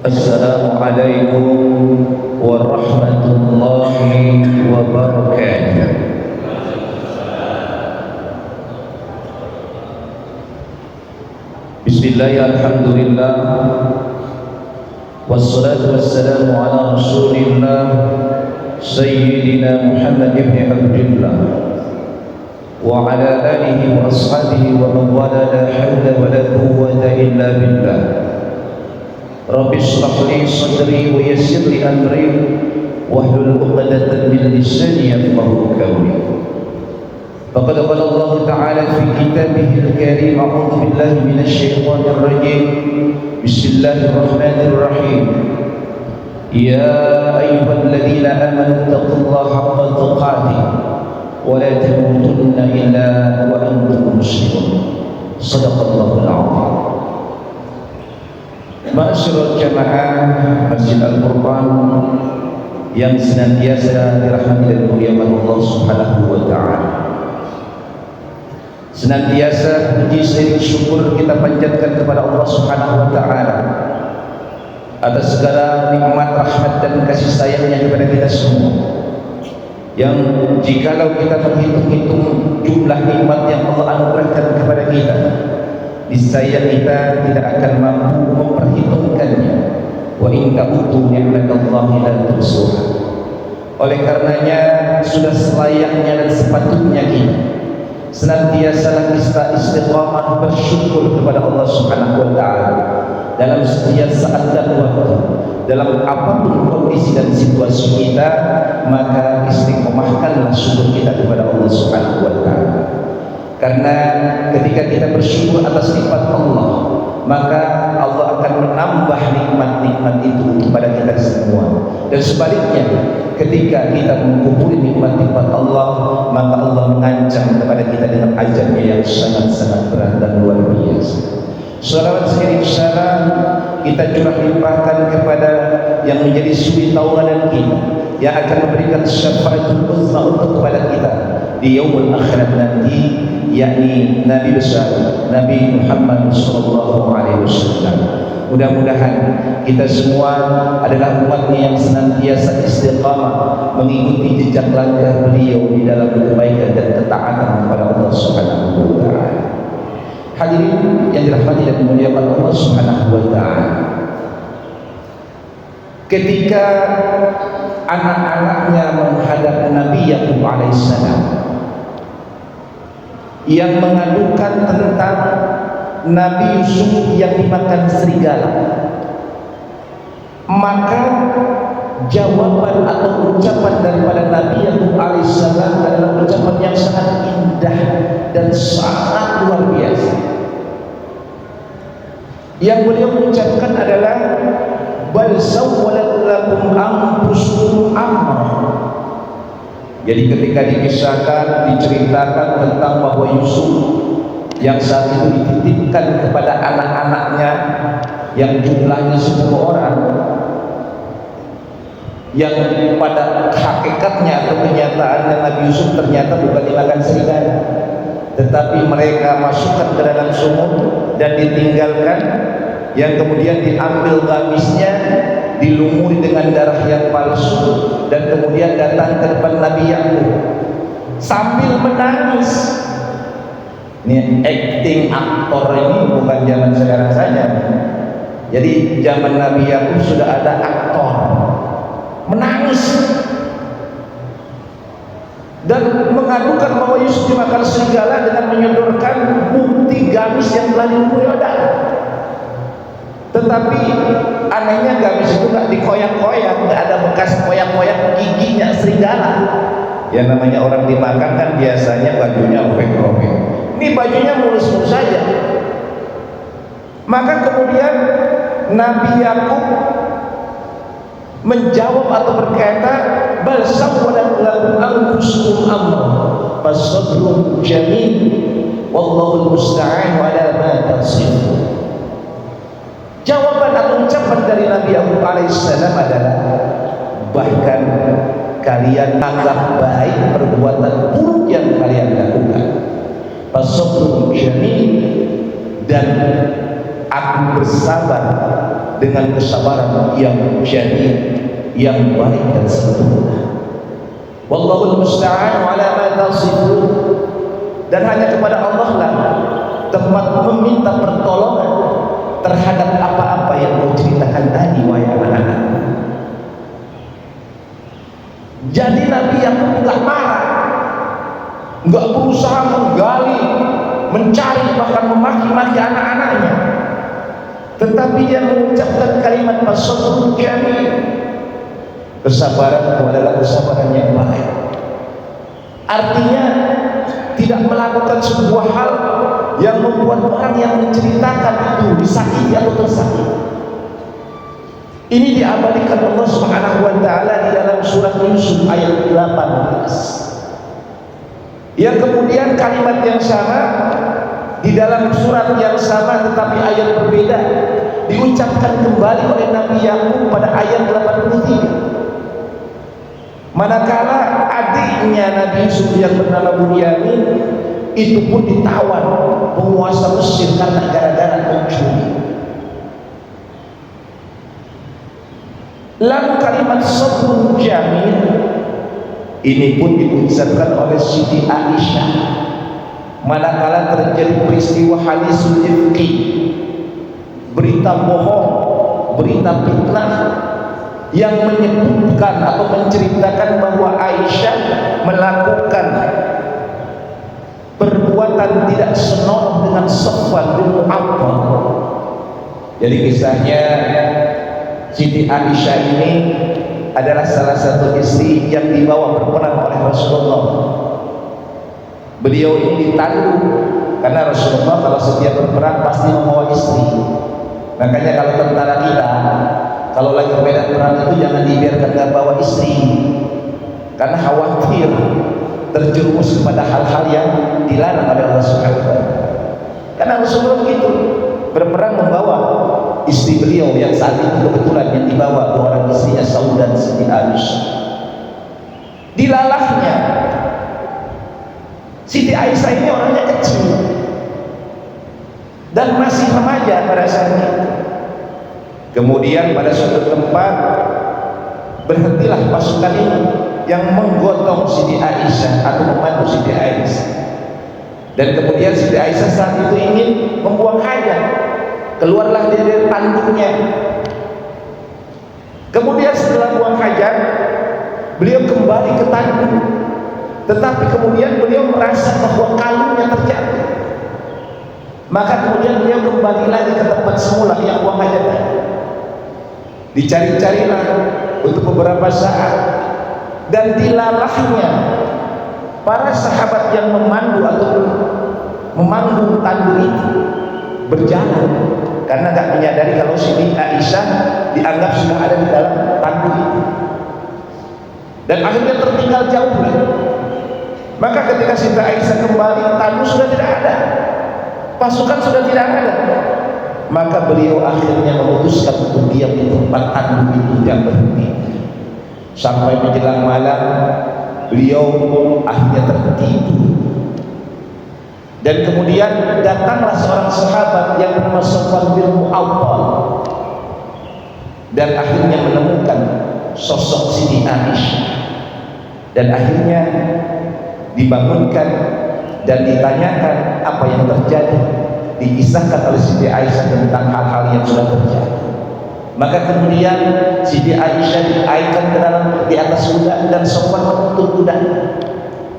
Assalamualaikum warahmatullahi wabarakatuh. Bismillahirrahmanirrahim. Wassalatu wassalamu ala Rasulillah Sayyidina Muhammad ibn Abdullah wa ala alihi wa ashabihi wa man wala, la hawla wa la quwwata illa billah. Rabbi shrah li sadri wa yassir li amri wahlul 'uqdatam min lisani yafqahu qawli. Faqad qala Allah Ta'ala fi kitabihil karim, a'udzu billahi minasy syaithanir rajim. Bismillahirrahmanirrahim. Ya ayyuhalladzina amanu taqullaha haqqa tuqatih wa la tamutunna illa wa antum muslimun. Shadaqallahul 'azim. Ma'asyiral jamaah Masjid Al-Qur'an yang senantiasa dirahmati dan dimuliakan Allah Subhanahu wa taala. Senantiasa puji sering syukur kita panjatkan kepada Allah Subhanahu wa taala atas segala nikmat, rahmat dan kasih sayangnya kepada kita semua. Yang jikalau kita menghitung-hitung jumlah nikmat yang Allah anugerahkan kepada kita, niscaya kita tidak akan mampu memperhitungkannya. Wa in ta'uddu ni'matallahi la tuhsuha. Oleh karenanya sudah selayaknya dan sepatutnya kita senantiasa kita istiqamah bersyukur kepada Allah Subhanahu wa taala dalam setiap saat dan waktu, dalam apapun kondisi dan situasi kita, maka istiqomahkanlah syukur kita kepada Allah Subhanahu wa taala. Karena ketika kita bersyukur atas nikmat Allah, maka Allah akan menambah nikmat-nikmat itu kepada kita semua. Dan sebaliknya, ketika kita mengkufuri nikmat-nikmat Allah, maka Allah mengancam kepada kita dengan azabnya yang sangat-sangat berat dan luar biasa. Salawat seiring salam kita curah limpahkan kepada yang menjadi suri tauladan kita, yang akan memberikan syafaatul uzma untuk kepada kita di yaumul akhirat nanti, yakni Nabi besar Nabi Muhammad sallallahu alaihi wasallam. Mudah-mudahan kita semua adalah umatnya yang senantiasa istiqamah mengikuti jejak langkah beliau di dalam kebaikan dan ketaatan kepada Allah Subhanahu wa taala. Hadirin yang dirahmati dan dimuliakan Allah Subhanahu wa taala. Ketika anak-anaknya menghadap Nabi Yakub alaihissalam yang mengadukan tentang Nabi Yusuf yang dimakan serigala, maka jawaban atau ucapan daripada Nabi Yakub alaihissalam adalah ucapan yang sangat indah dan sangat luar biasa. Yang beliau mengucapkan adalah bal sawwalat lakum anfusukum amra. Jadi ketika dikisahkan, diceritakan tentang bahwa Yusuf yang saat itu dititipkan kepada anak-anaknya yang jumlahnya 10 orang, yang pada hakikatnya atau kenyataannya Nabi Yusuf ternyata bukan dimakan serigala, tetapi mereka masukkan ke dalam sumur dan ditinggalkan, yang kemudian diambil gamisnya, dilumuri dengan darah yang palsu, dan kemudian datang ke depan Nabi Yakub sambil menangis. Ini acting aktor ini bukan zaman sekarang saja. Jadi zaman Nabi Yakub sudah ada aktor menangis dan mengadukan bahwa Yusuf dimakan serigala dengan menyodorkan bukti gamis yang telah dilumuri darah. Tetapi anehnya gamis itu nggak dikoyak-koyak, nggak ada bekas koyak-koyak giginya serigala. Ya namanya orang dimakan kan biasanya bajunya robek-robek. Ini bajunya mulus-mulus saja. Maka kemudian Nabi Yakub menjawab atau berkata, bal sawwalat lakum anfusukum amra fasabrun jamil wallahu musta'an ala ma tasifun. Jawaban atau ucapan dari Nabi Yakub alaihissalam adalah, bahkan kalian anggap baik perbuatan buruk yang kalian lakukan, fasabrun jamil, dan aku bersabar dengan kesabaran yang jadi, yang baik dan sempurna. Wallahul musta'an ala ma tasifun. Dan hanya kepada Allah lah tempat meminta pertolongan terhadap apa-apa yang kau ceritakan tadi, wahai anak-anak. Jadi Nabi yang enggak marah, enggak berusaha menggali, mencari, bahkan memaki-maki anak-anaknya, tetapi dia mengucapkan kalimat as-sabrul jamil. Kesabaran itu adalah kesabaran yang baik. Artinya tidak melakukan sebuah hal yang membuat orang yang menceritakan itu disakiti atau tersakiti. Ini diabadikan Allah Subhanahu wa taala di dalam surat Yusuf ayat 18. Yang kemudian kalimat yang sama di dalam surat yang sama tetapi ayat berbeda diucapkan kembali oleh Nabi Yakub pada ayat 83. Manakala adiknya Nabi Yusuf yang bernama Bunyamin itu pun ditawan penguasa Mesir karena gara-gara mencuri. Lalu kalimat sabrul jamil ini pun diucapkan oleh Siti Aisyah manakala terjadi peristiwa hadisul ifki, berita bohong, berita fitnah yang menyebutkan atau menceritakan bahwa Aisyah melakukan perbuatan tidak senonoh dengan Safwan bin Mu'attal. Jadi kisahnya Siti Aisyah ini adalah salah satu istri yang dibawa berperang oleh Rasulullah. Beliau ini ditandu karena Rasulullah kalau setiap berperang pasti membawa istri. Makanya kalau tentara kita kalau lagi medan perang itu jangan dibiarkan gak bawa istri, karena khawatir terjerumus kepada hal-hal yang dilarang oleh Allah Subhanahu wa taala. Karena Rasulullah begitu berperang membawa istri beliau yang saat itu kebetulan yang dibawa dua orang istrinya Saud dan Siti Aisyah. Dilalahnya Siti Aisyah ini orangnya kecil dan masih remaja pada saat itu. Kemudian pada suatu tempat berhentilah pasukan ini yang menggotong Siti Aisyah atau membantu Siti Aisyah. Dan kemudian Siti Aisyah saat itu ingin membuang hajat, keluarlah dari tanduknya. Kemudian setelah buang hajat, beliau kembali ke tanduk, tetapi kemudian beliau merasa bahwa kalungnya terjatuh. Maka kemudian beliau kembali lagi ke tempat semula yang buang hajat tadi. Dicari-carilah untuk beberapa saat dan dilalahnya para sahabat yang memandu atau memandu tandu itu berjalan karena tak menyadari kalau Siti Aisyah dianggap sudah ada di dalam tandu itu, dan akhirnya tertinggal jauh. Maka ketika Siti Aisyah kembali, tandu sudah tidak ada, pasukan sudah tidak ada. Maka beliau akhirnya memutuskan untuk diam di tempat tandu itu dan berhenti. Sampai menjelang malam beliau akhirnya tertidur. Dan kemudian datanglah seorang sahabat yang bernama Safwan bin Mu'attal dan akhirnya menemukan sosok Siti Aisyah, dan akhirnya dibangunkan dan ditanyakan apa yang terjadi. Dikisahkan oleh Siti Aisyah tentang hal-hal yang sudah terjadi. Maka kemudian Siti Aisyah dinaikkan ke dalam di atas kuda dan Safwan menuntun kuda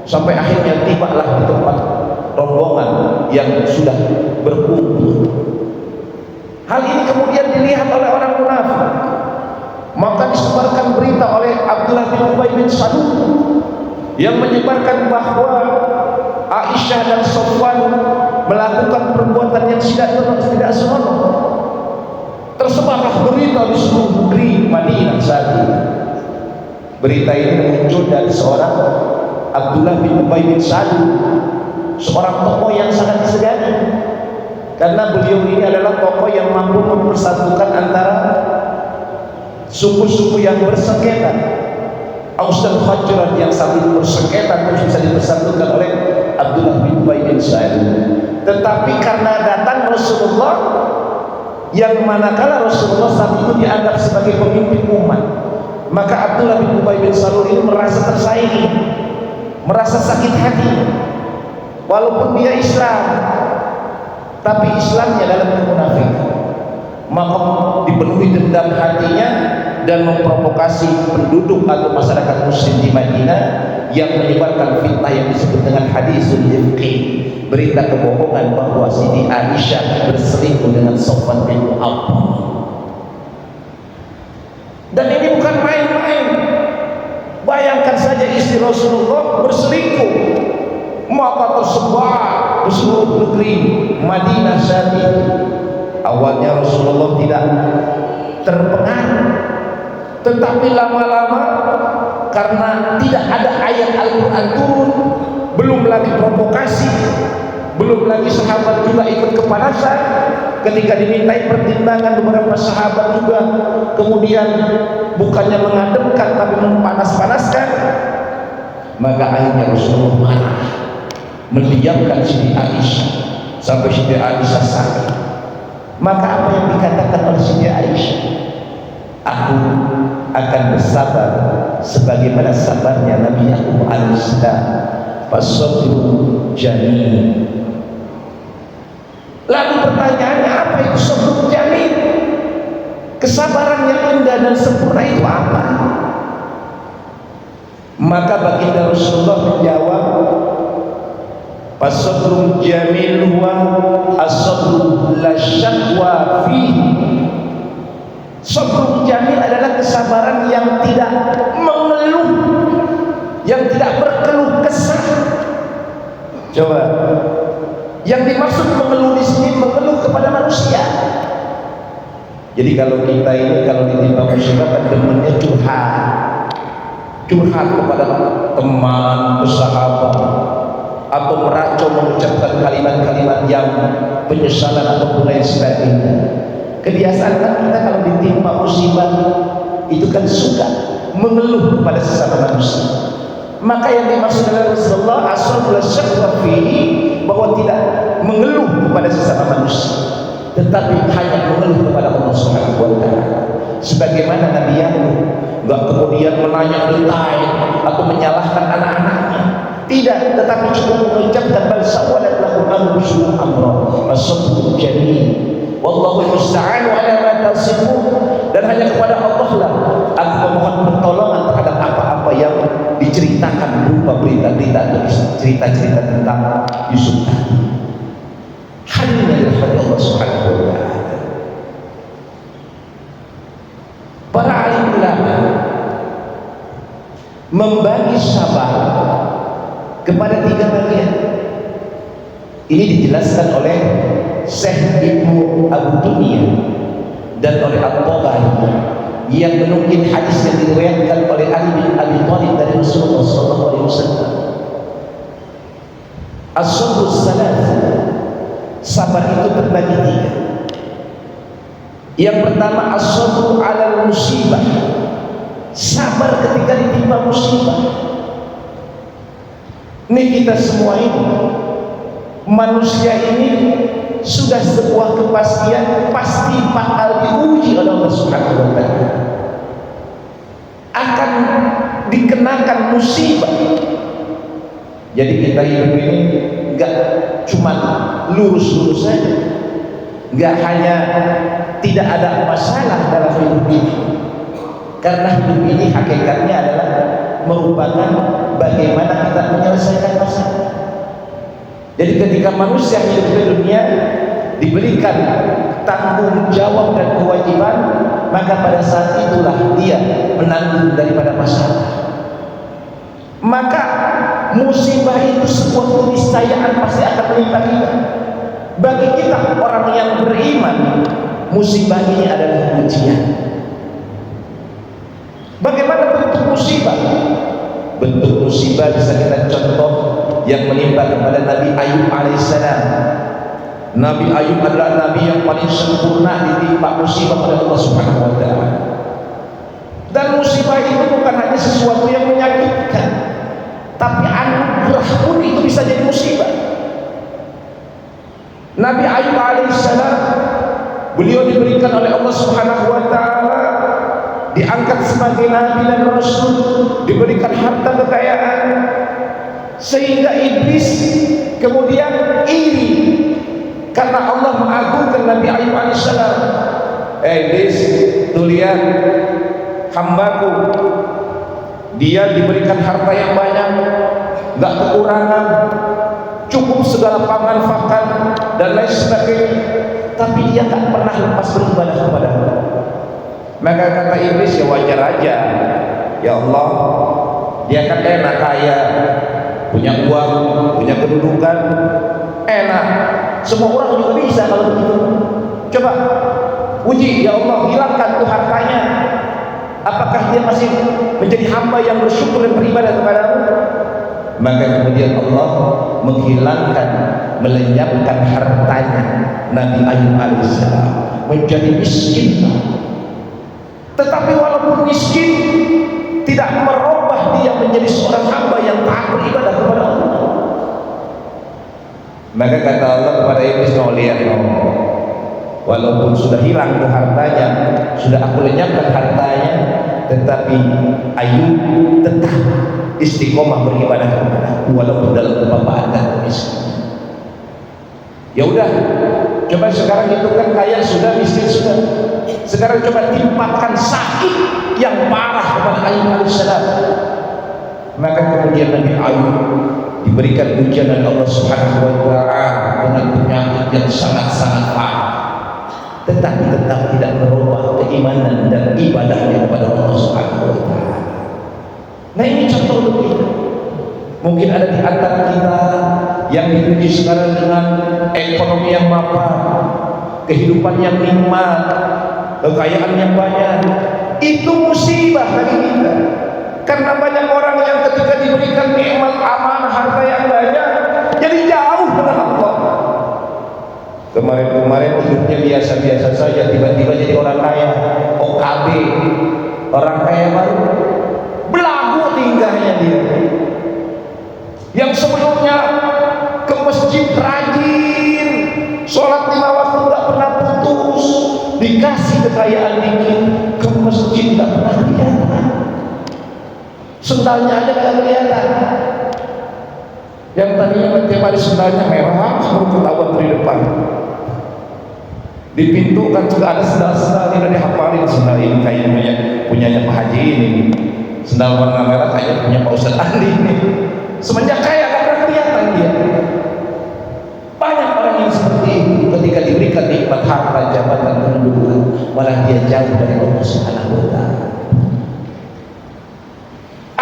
sampai akhirnya tibalah di tempat rombongan yang sudah berkumpul. Hal ini kemudian dilihat oleh orang munafik. Maka disebarkan berita oleh Abdullah bin Ubay bin Salul yang menyebarkan bahwa Aisyah dan Safwan melakukan perbuatan yang tidak senonoh. Tersebarlah berita di seluruh negeri Madinah saat itu. Berita ini muncul dari seorang Abdullah bin Ubay bin Salul, seorang tokoh yang sangat disegani karena beliau ini adalah tokoh yang mampu mempersatukan antara suku-suku yang bersengketa. Aus dan Khazraj yang saat itu bersengketa terus bisa dipersatukan oleh Abdullah bin Ubay bin Salul. Tetapi karena datang Rasulullah, yang manakala Rasulullah saat itu dianggap sebagai pemimpin umat, maka Abdullah bin Ubay bin Salul ini merasa tersaingi, merasa sakit hati. Walaupun dia Islam, tapi Islamnya dalam kemunafikan, maka dipenuhi dendam hatinya dan memprovokasi penduduk atau masyarakat muslim di Madinah yang menyebarkan fitnah yang disebut dengan hadisul ifki, berita kebohongan bahwa Siti Aisyah berselingkuh dengan Sofwan bin Mu'attal. Dan ini bukan main-main. Bayangkan saja istri Rasulullah berselingkuh, maka tersebar di seluruh negeri Madinah saat itu. Awalnya Rasulullah tidak terpengaruh, tetapi lama-lama karena tidak ada ayat Al-Quran turun, belum lagi provokasi, belum lagi sahabat juga ikut kepanasan ketika dimintai pertimbangan beberapa sahabat juga, kemudian bukannya mengademkan tapi mempanas-panaskan, maka akhirnya Rasulullah marah, mendiamkan Siti Aisyah sampai Siti Aisyah sakit. Maka apa yang dikatakan oleh Siti Aisyah, aku akan bersabar sebagaimana sabarnya Nabi Yakub alaihissalam, fasabru jamil. Lalu pertanyaannya, apa itu sabru jamil? Kesabaran yang indah dan sempurna itu apa? Maka baginda Rasulullah menjawab, fasabru jamil wa as-sabru la syaqwa fihi. Sabrul jamil adalah kesabaran yang tidak mengeluh, yang tidak berkeluh kesah. Coba, yang dimaksud mengeluh di sini mengeluh kepada manusia. Jadi kalau kita ini kalau ditimpa musibah kan demennya curhat kepada teman, sahabat, atau meracau mengucapkan kalimat-kalimat yang penyesalan ataupun lain sebagainya. Kebiasaan kan kita kalau ditimpa musibah itu kan suka mengeluh kepada sesama manusia. Maka yang dimaksud oleh Rasulullah asal syaqwa fihi, bahwa tidak mengeluh kepada sesama manusia, tetapi hanya mengeluh kepada Allah Subhanahu wa taala. Sebagaimana Nabi Yakub enggak kemudian menanya detail atau menyalahkan anak-anaknya, tidak, tetapi cukup mengucapkan bal sawalat lakum anfusukum amra fasabru jamil wallahu musta'an ala ma tasifun. Dan hanya kepada Allah lah aku memohon pertolongan terhadap apa-apa yang diceritakan berupa berita-berita atau cerita-cerita tentang Yusuf tadi. Hanya dari Allah Subhanahu wa taala. Para alim ulama membagi sabar kepada 3 bagian. Ini dijelaskan oleh Syekh Ibnu Abu Dunya dan oleh At-Tabari yang menukil hadis yang diriwayatkan oleh Ali bin Abi Thalib dari Rasulullah SAW. As-sabru salat, sabar itu terbagi 3. Yang pertama as-sabru 'alal musibah, sabar ketika ditimpa musibah. Ini kita semua ini manusia ini sudah sebuah kepastian pasti bakal diuji oleh Allah Subhanahu wa taala, akan dikenakan musibah. Jadi kita hidup ini enggak cuma lurus-lurus saja, enggak hanya tidak ada masalah dalam hidup ini, karena hidup ini hakikatnya adalah merupakan bagaimana kita menyelesaikan masalah. Jadi ketika manusia hidup di dunia diberikan tanggung jawab dan kewajiban, maka pada saat itulah dia menanggung daripada masalah. Maka musibah itu sebuah keniscayaan pasti akan menimpa kita. Bagi kita orang yang beriman, musibah ini adalah ujian. Bagaimana bentuk musibah? Bentuk musibah bisa kita contoh yang menimpa kepada Nabi Ayub alaihissalam. Nabi Ayub adalah nabi yang paling sempurna ditimpa musibah oleh Allah Subhanahu wa taala. Dan musibah itu bukan hanya sesuatu yang menyakitkan, tapi anugerah pun itu bisa jadi musibah. Nabi Ayub alaihissalam Beliau diberikan oleh Allah Subhanahu wa taala, diangkat sebagai nabi dan rasul, diberikan harta kekayaan, sehingga iblis kemudian iri karena Allah mengagungkan Nabi Ayub alaihissalam. Iblis, tuh lihat hambaku, dia diberikan harta yang banyak, nggak kekurangan, cukup segala pangan, pakan dan lain sebagainya, tapi dia nggak pernah lepas beribadah kepadamu. Maka kata iblis, ya wajar aja, ya Allah, dia kan enak kaya, punya uang, punya kedudukan, enak, semua orang juga bisa kalau begitu. Coba uji, ya Allah, hilangkan tuh hartanya, apakah dia masih menjadi hamba yang bersyukur dan beribadah kepadamu? Maka kemudian Allah menghilangkan, melenyapkan hartanya Nabi Ayub alaihissalam, menjadi miskin. Tetapi walaupun miskin, tidak merubah dia menjadi seorang hamba yang taat beribadah kepada Allah. Maka kata Allah kepada iblis, kau lihat, walaupun sudah hilang tuh hartanya, sudah aku lenyapkan hartanya, tetapi Ayub tetap istiqomah beribadah kepada aku walaupun dalam kebapaan dan miskin. Ya udah, coba sekarang itu kan kaya sudah, miskin sudah. Sekarang coba timpakan sakit yang parah kepada Ayub alaihissalam. Maka kemudian Nabi Ayub diberikan ujian oleh Allah Subhanahu wa taala dengan penyakit yang sangat-sangat parah, tetapi tetap tidak merubah keimanan dan ibadahnya kepada Allah Subhanahu wa taala. Nah, ini contoh untuk kita. Mungkin ada di antara kita yang diuji sekarang dengan ekonomi yang mapan, kehidupan yang nikmat, kekayaan yang banyak. Itu musibah bagi kita, karena banyak orang yang ketika diberikan nikmat, amanah, harta yang banyak, jadi jauh dengan Allah. Kemarin-kemarin hidupnya biasa-biasa saja, tiba-tiba jadi orang kaya, OKB, orang kaya baru, belagu tingkahnya dia. Yang sebelumnya ke masjid rajin, sholat 5 waktu nggak pernah putus, dikasih kekayaan dikit, ke masjid nggak pernah kelihatan, sendalnya aja nggak kelihatan. Yang tadinya tiap hari sendalnya merah, baru ketahuan di depan. Di pintu kan juga ada sendal-sendal, ini dihafalin, sendal ini kayaknya punyanya Pak Haji ini, sendal warna merah kayaknya punya Pak Ustadz Andi ini. Semenjak kaya gak pernah kelihatan dia. Banyak orang yang seperti itu, ketika diberikan nikmat harta, jabatan, kedudukan, malah dia jauh dari Allah Subhanahu wa taala.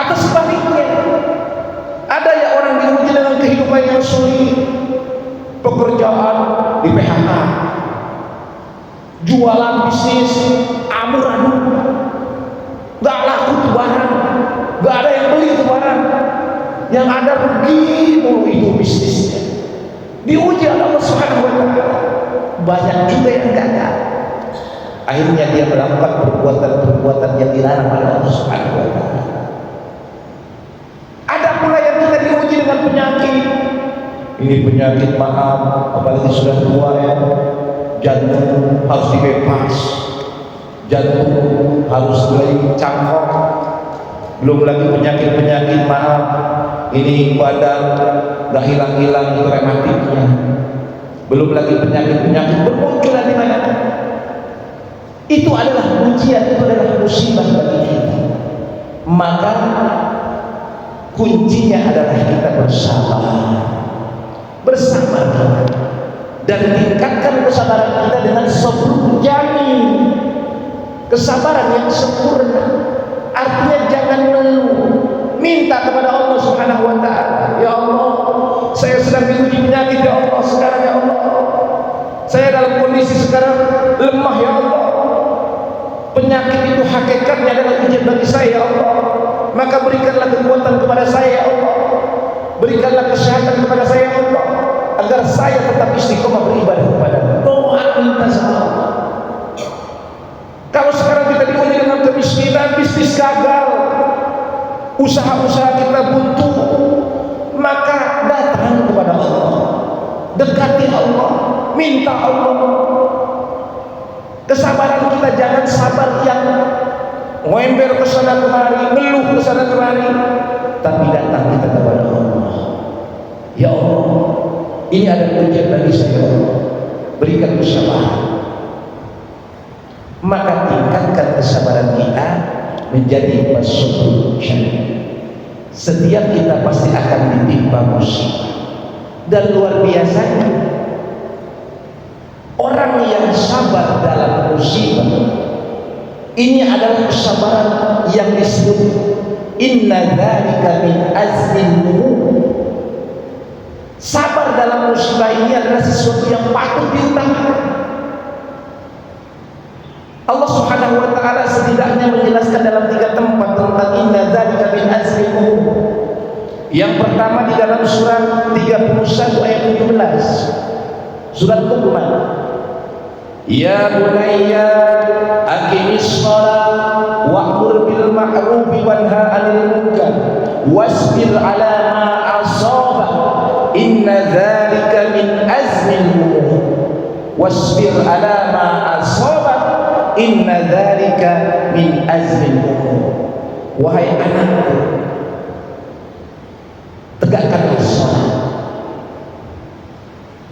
Atau sebaliknya, ada ya orang diuji dengan kehidupan yang sulit, pekerjaan di PHK, jualan bisnis amburadul, gak laku tuh barang, gak ada yang beli tuh barang, yang ada rugi mulu itu bisnisnya. Diuji oleh Allah Subhanahu wa taala. Banyak juga yang gagal. Akhirnya dia melakukan perbuatan-perbuatan yang dilarang oleh Allah Subhanahu wa taala. Ada pula yang kita diuji dengan penyakit. Ini penyakit, maaf, apalagi sudah tua ya, jantung harus dibebas, jantung harus mulai cangkok. Belum lagi penyakit-penyakit, maaf, ini badan gak hilang-hilang itu rematiknya. Belum lagi penyakit-penyakit bermunculan di mana. Itu adalah ujian, itu adalah musibah bagi kita. Maka kuncinya adalah kita bersabar dan tingkatkan kesabaran kita dengan sabrun jamil, kesabaran yang sempurna. Artinya jangan mengeluh, minta kepada Allah Subhanahu wa taala, ya Allah, saya sedang diuji penyakit ya Allah sekarang, ya Allah, saya dalam kondisi sekarang lemah ya Allah, penyakit itu hakikatnya adalah ujian bagi saya ya Allah, maka berikanlah kekuatan kepada saya ya Allah, berikanlah kesehatan kepada saya ya Allah, agar saya tetap istiqomah beribadah kepada-Mu. Doa minta sama Allah. Kalau sekarang kita diuji dengan kemiskinan, bisnis gagal, usaha-usaha kita buntu, maka datang kepada Allah, dekati Allah, minta Allah. Kesabaran kita jangan sabar yang ngoember ke sana kemari, ngeluh ke sana kemari, tapi datang kita kepada Allah. Ya Allah, ini ada ujian bagi saya, berikan kesabaran. Maka tingkatkan kesabaran kita menjadi as-sabr syadid. Setiap kita pasti akan ditimpa musibah, dan luar biasanya orang yang sabar dalam musibah ini adalah kesabaran yang disebut inna dzalika min azmil umur. Sabar dalam musibah ini adalah sesuatu yang patut diutamakan. Allah Subhanahu wa taala setidaknya menjelaskan dalam 3 tempat tentang inna dzalika min azmil umur. Yang pertama di dalam surat 31 ayat 17, surat Luqman. Ya bunayya aqimis shalah wa'mur bil ma'ruf wanha 'anil munkar wasbir 'ala ma asaba inna dzalika min azmil umur. Wasbir 'ala ma asaba inna dzalika min azmil umur. Wahai anakku, tegakkanlah salat,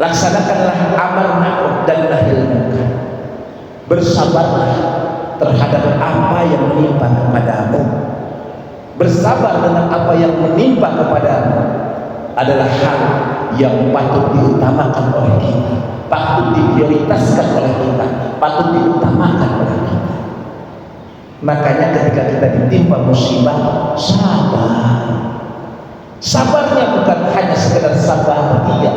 laksanakanlah amar ma'ruf dan nahi munkar, bersabarlah terhadap apa yang menimpa kepadamu. Bersabar dengan apa yang menimpa kepadamu adalah hal yang patut diutamakan oleh kita, patut diprioritaskan oleh kita, patut diutamakan oleh kita. Makanya ketika kita ditimpa musibah, sabar. Sabarnya bukan hanya sekedar sabar, tidak.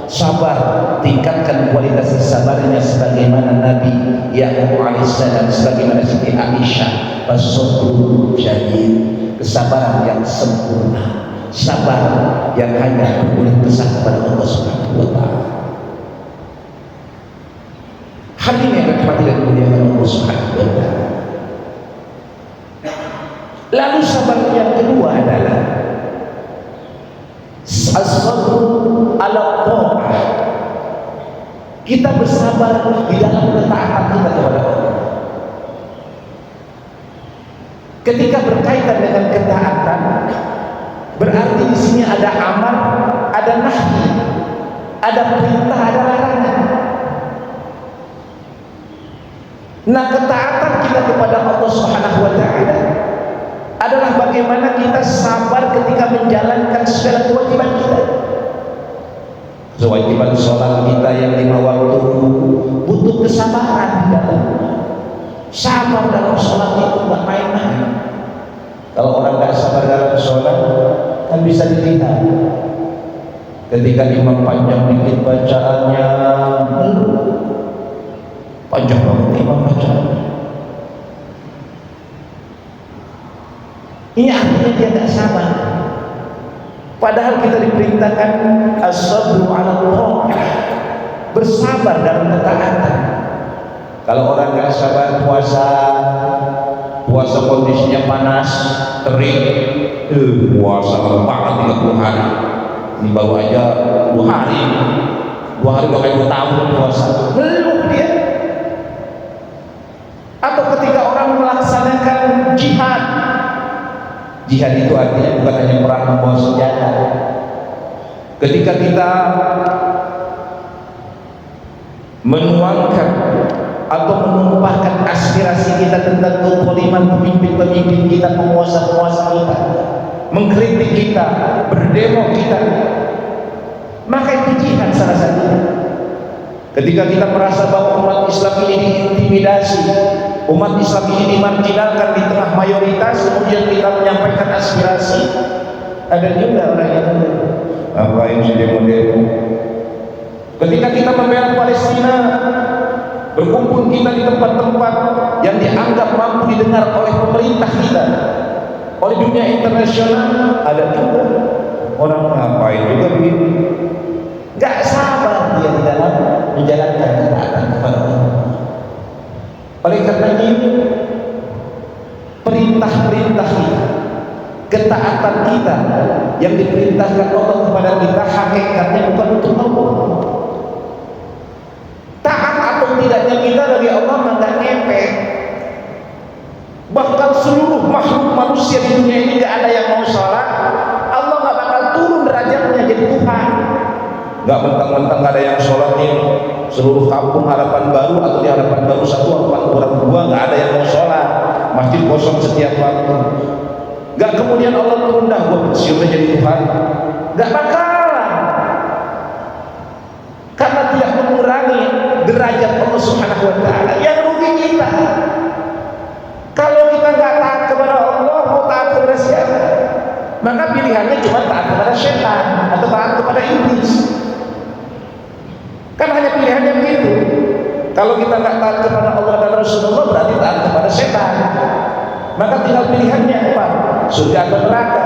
Sabar, tingkatkan kualitas sabarnya sebagaimana Nabi Ya'qub alaihissalam, sebagaimana Siti Aisyah, as-sabr syadid, kesabaran yang sempurna, sabar yang hanya boleh besar kepada Allah Subhanahu wa taala. Hadirin yang dirahmati dan dimuliakan Allah Subhanahu wa taala. Lalu sabar yang kedua adalah as-sabr ala ta'ah. Kita bersabar di dalam ketaatan kita kepada Allah. Ketika berkaitan dengan ketaatan, berarti di sini ada amar, ada nahi, ada perintah, ada larangan. Nah, ketaatan kita kepada Allah Subhanahu wa taala adalah bagaimana kita sabar ketika menjalankan segala kewajiban kita. Kewajiban sholat kita yang 5 waktu butuh kesabaran di dalamnya. Sabar dalam sholat itu nggak main-main. Kalau orang nggak sabar dalam sholat kan bisa dilihat. Ketika imam panjang dikit bacaannya, panjang banget imam bacaannya. Ini artinya dia tidak sabar. Padahal kita diperintahkan as-sabru 'ala ta'ah, bersabar dalam ketaatan. Kalau orang nggak sabar puasa kondisinya panas, terik, puasa banget 30 hari. Ini baru aja 2 hari udah kayak 2 tahun puasa. Belum dia. Atau ketika orang melaksanakan jihad. Jihad itu artinya bukan hanya perang membawa senjata. Ketika kita menuangkan atau menumpahkan aspirasi kita tentang kezaliman pemimpin-pemimpin kita, penguasa-penguasa kita, mengkritik kita, berdemo kita, maka itu jihad salah satunya. Ketika kita merasa bahwa umat Islam ini diintimidasi, umat Islam ini dimarginalkan di tengah mayoritas, kemudian kita menyampaikan aspirasi. Ada juga orang yang ngapain sih demo-demo. Ketika kita membela Palestina, berkumpul kita di tempat-tempat yang dianggap mampu didengar oleh pemerintah kita, oleh dunia internasional, ada juga orang ngapain juga begini. Gak sabar dia di dalam menjalankan ketaatan kepada Allah. Oleh karena itu, perintah-perintah kita, ketaatan kita yang diperintahkan Allah kepada kita, hakikatnya bukan untuk Allah. Taat atau tidaknya kita bagi Allah nggak ngepek. Bahkan seluruh makhluk manusia di dunia ini nggak ada yang mau sholat, Allah nggak bakal turun derajatnya jadi Tuhan. Nggak mentang-mentang nggak ada yang sholat nih, seluruh kampung Harapan Baru atau di Harapan Baru 1, Harapan Baru 2 nggak ada yang mau sholat, masjid kosong setiap waktu. Nggak kemudian Allah turun dah gua pensiun jadi Tuhan, nggak bakalan, karena tidak mengurangi derajat Allah Subhanahu Wa Taala. Yang rugi kita kalau kita nggak taat kepada Allah, mau taat kepada siapa? Maka pilihannya cuma taat kepada setan atau taat kepada iblis. Kan hanya pilihannya begitu. Kalau kita nggak taat kepada Allah dan Rasulullah, berarti taat kepada setan. Maka tinggal pilihannya apa? Surga atau neraka,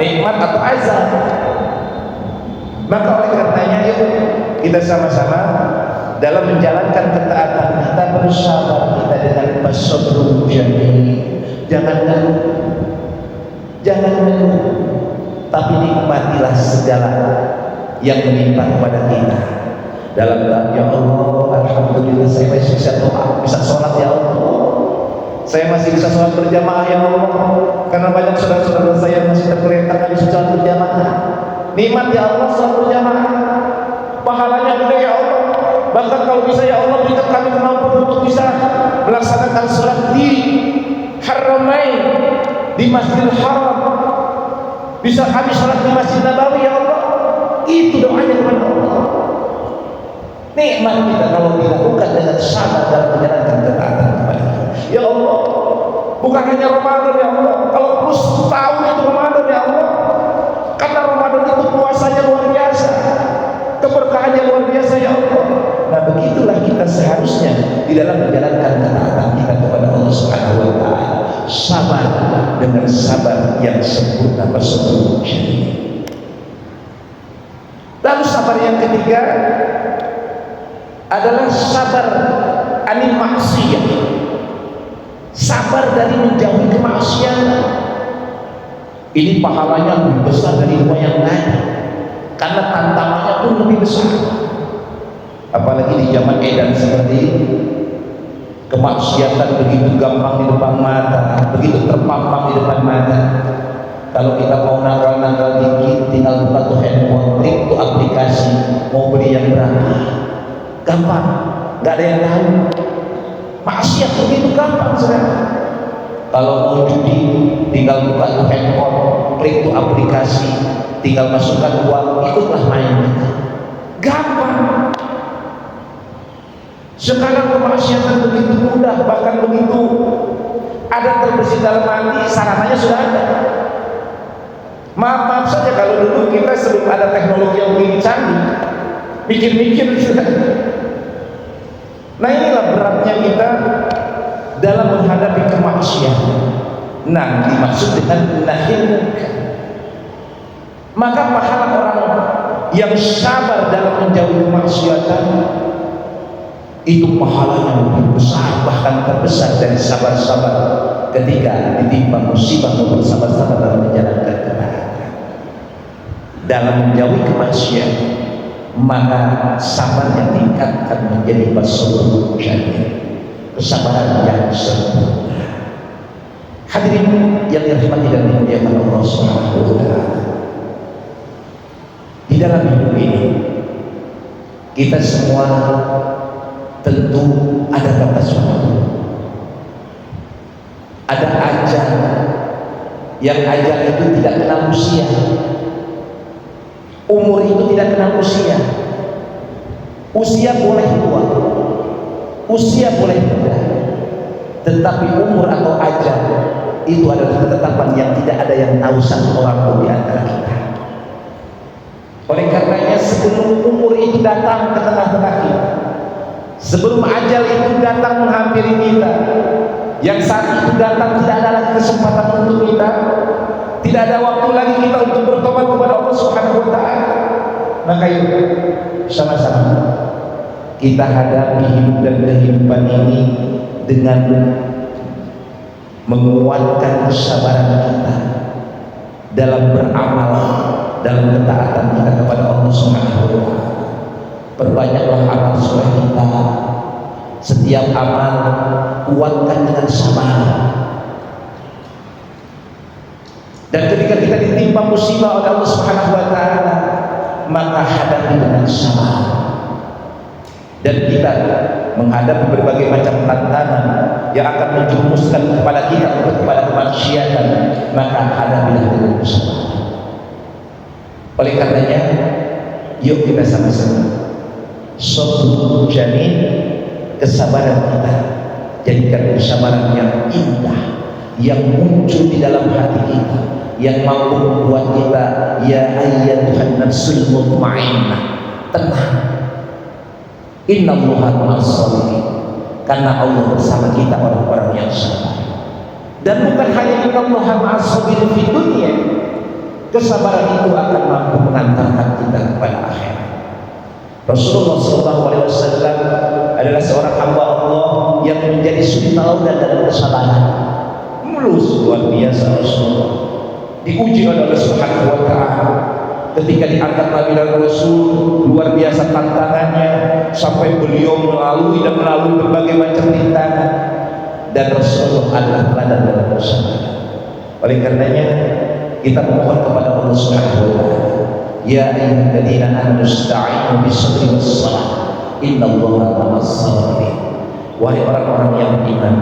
nikmat atau azab. Maka oleh karenanya, yuk kita sama-sama dalam menjalankan ketaatan kita bersabar kita dengan as-sabrul jamil. Jangan mengeluh, tapi nikmatilah segala yang menimpa kepada kita. Dalam ya Allah, alhamdulillah saya masih bisa doa, bisa sholat ya Allah. Saya masih bisa sholat berjamaah ya Allah, karena banyak saudara-saudara saya masih tergeletak nggak bisa sholat berjamaah. Nikmat ya Allah sholat berjamaah, pahalanya gede ya Allah. Bahkan kalau bisa ya Allah berikan kami kemampuan untuk bisa melaksanakan sholat di Haramain, di Masjidil Haram, bisa kami sholat di Masjid Nabawi ya Allah. Itu doanya kepada Allah. Nikmat kita kalau dilakukan dengan sabar dalam menjalankan ketaatan kepada Allah. Ya Allah, bukan hanya Ramadan ya Allah, kalau terus tahun itu Ramadan ya Allah, karena Ramadan itu puasanya luar biasa, keberkahannya luar biasa ya Allah. Nah begitulah kita seharusnya di dalam menjalankan ketaatan kita kepada Allah Subhanahu Wa Taala. Sabar dengan sabar yang sempurna bersempurna. Lalu sabar yang ketiga adalah sabar anil maksiyah, sabar dari menjauhi kemaksiatan. Ini pahalanya lebih besar dari dua yang lain, karena tantangannya pun lebih besar. Apalagi di zaman edan seperti ini, kemaksiatan begitu gampang di depan mata, begitu terpampang di depan mata. Kalau kita mau nakal-nakal dikit, tinggal buka tuh handphone, klik tuh aplikasi, mau beli yang berapa, gampang, nggak ada yang tahu. Maksiat begitu gampang sekarang. Kalau mau judi, tinggal buka tuh handphone, klik tuh aplikasi, tinggal masukkan uang, ikutlah main. Gampang. Sekarang kemaksiatan begitu mudah, bahkan begitu ada terbesit dalam hati, sarananya sudah ada. Maaf saja kalau dulu kita sebelum ada teknologi yang lebih canggih, mikir-mikir sudah. Nah inilah beratnya kita dalam menghadapi kemaksiatan. Nah dimaksud dengan nahil. Maka pahala orang yang sabar dalam menjauhi kemaksiatan itu pahalanya lebih besar, bahkan terbesar dari sabar-sabar ketika ditimpa musibah maupun sabar-sabar dalam menjalankan ketaatan. Dalam menjauhi kemaksiatan, maka sabar yang tingkatkan menjadi as-sabrul jamil, kesabaran yang sempurna. Hadirin yang dirahmati dan dimuliakan Allah Subhanahu wa Ta'ala, di dalam hidup ini kita semua tentu ada batas waktu, ada ajal, yang ajal itu tidak kenal usia. Umur itu tidak kenal usia. Usia boleh tua, usia boleh muda, tetapi umur atau ajal itu adalah ketetapan yang tidak ada yang tahu satu orang pun di antara kita. Oleh karenanya sebelum umur itu datang ke tengah-tengah kita, sebelum ajal itu datang menghampiri kita, yang saat itu datang tidak ada lagi kesempatan untuk kita, tidak ada waktu lagi kita untuk bertobat kepada Allah Subhanahu wa Ta'ala. Maka yuk sama-sama kita hadapi hidup dan kehidupan ini dengan menguatkan kesabaran kita dalam beramal, dalam ketaatan kita kepada Allah Subhanahu wa Ta'ala. Perbanyaklah amal soleh kita, setiap amal kuatkan dengan sabar. Dan ketika kita ditimpa musibah oleh Allah Subhanahu wa taala, maka hadapi dengan sabar. Dan kita menghadapi berbagai macam tantangan yang akan menjerumuskan kepala kita untuk kepada kemaksiatan, maka hadapilah dengan sabar. Oleh karenanya, yuk kita sama-sama sabrul jamil, kesabaran kita jadikan kesabaran yang indah, yang muncul di dalam hati kita, yang mampu membuat kita ya ayyatuhan nafsul mutmainnah, tenang. Innallaha ma'as sabirin, karena Allah bersama kita orang-orang yang sabar. Dan bukan hanya innallaha ma'as sabirin di dunia, kesabaran itu akan mampu mengantarkan kita kepada akhirat. Rasulullah SAW adalah seorang hamba Allah yang menjadi suri tauladan dalam kesabaran. Mulus luar biasa Rasulullah, diuji oleh Allah Subhanahu wa taala. Ketika diangkat Nabi dan Rasul, luar biasa tantangannya, sampai beliau melalui berbagai macam rintangan, dan Rasulullah adalah teladan dalam kesabaran. Oleh karenanya kita memohon kepada Allah Subhanahu wa taala, ya ayyuhalladzina amanu ista'inu bis-sabri was-salah innallaha ma'as sabirin. Wahai orang-orang yang beriman,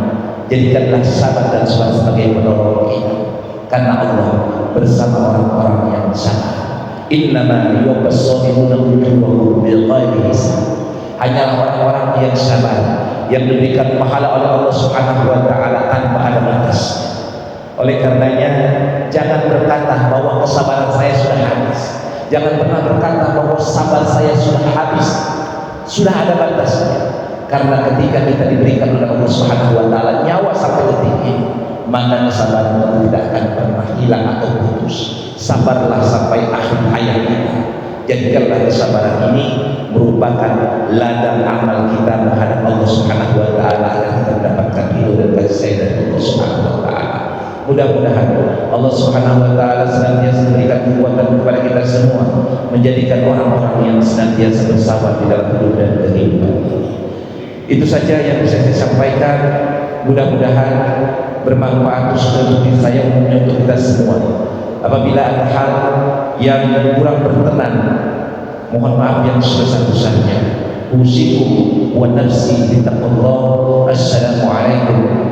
jadikanlah sabar dan sabar sebagai penolong kita, karena Allah bersama orang-orang yang sabar. Innama yuwaffas sabiruna ujurahum bighairi hisab. Hanyalah orang-orang yang sabar yang diberikan pahala oleh Allah Subhanahu wa taala tanpa ada batas. Oleh karenanya, jangan berkata bahwa kesabaran saya sudah habis. Jangan pernah berkata bahwa sabar saya sudah habis. Sudah ada batasnya. Karena ketika kita diberikan oleh Allah Subhanahu wa taala nyawa sampai detik ini, maka kesabaran itu tidak akan pernah hilang atau putus. Sabarlah sampai akhir hayat kita. Jadikanlah kesabaran ini merupakan ladang amal kita menghadap Allah Subhanahu wa taala agar kita mendapatkan ridho dan kasih sayang dari Allah Subhanahu wa taala. Mudah-mudahan Allah Subhanahu wa taala senantiasa memberikan kekuatan kepada kita semua, menjadikan orang-orang yang senantiasa bersabar di dalam hidup dan kehidupan ini. Itu saja yang bisa saya sampaikan. Mudah-mudahan bermanfaat untuk diri saya umumnya untuk kita semua. Apabila ada hal yang kurang berkenan, mohon maaf yang sebesar-besarnya. Usikum wa nafsi bi taqwallah. Assalamualaikum